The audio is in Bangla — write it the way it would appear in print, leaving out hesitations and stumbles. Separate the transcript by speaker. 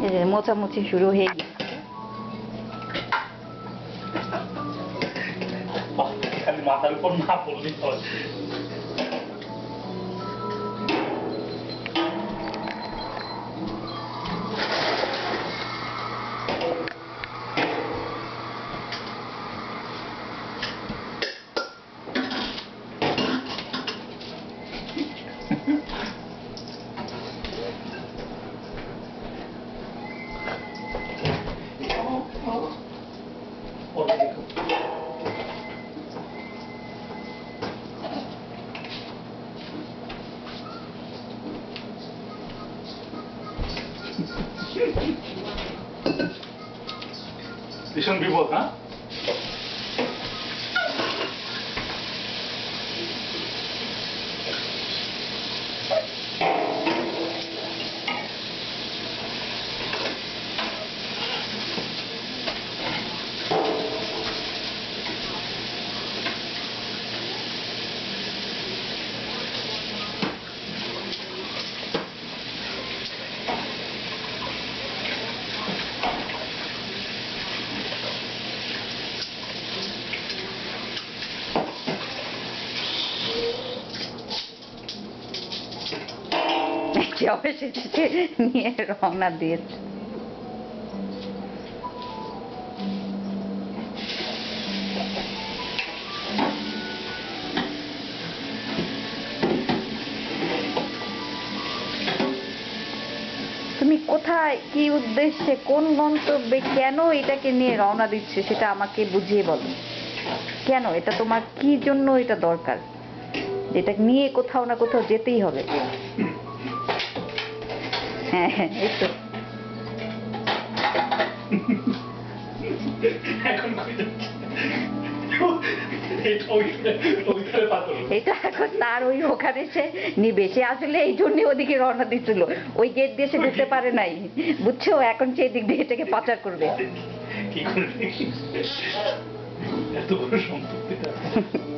Speaker 1: এই যে মোছামুছি শুরু হয়ে গেছে।
Speaker 2: খালি মাথার উপর না পড়লেই হয়। ভীষণ বিপদ, হ্যাঁ?
Speaker 1: অবশেষে নিয়ে রওনা দিয়েছে। তুমি কোথায়, কি উদ্দেশ্যে, কোন গন্তব্যে, কেন এটাকে নিয়ে রওনা দিচ্ছে সেটা আমাকে বুঝিয়ে বলো। কেন এটা তোমার, কি জন্য এটা দরকার, যেটা নিয়ে কোথাও না কোথাও যেতেই হবে। হ্যাঁ হ্যাঁ, এই তো। এটা এখন তার ওই ওখানে সে নিবে, সে আসলে এই জন্য ওদিকে রওনা দিচ্ছিল, ওই গেট দিয়ে সে ঢুকতে পারে নাই, বুঝছো? এখন সেই দিক দিয়ে এটাকে পাচার করবে।
Speaker 2: কি করে এত বড় সম্পত্তি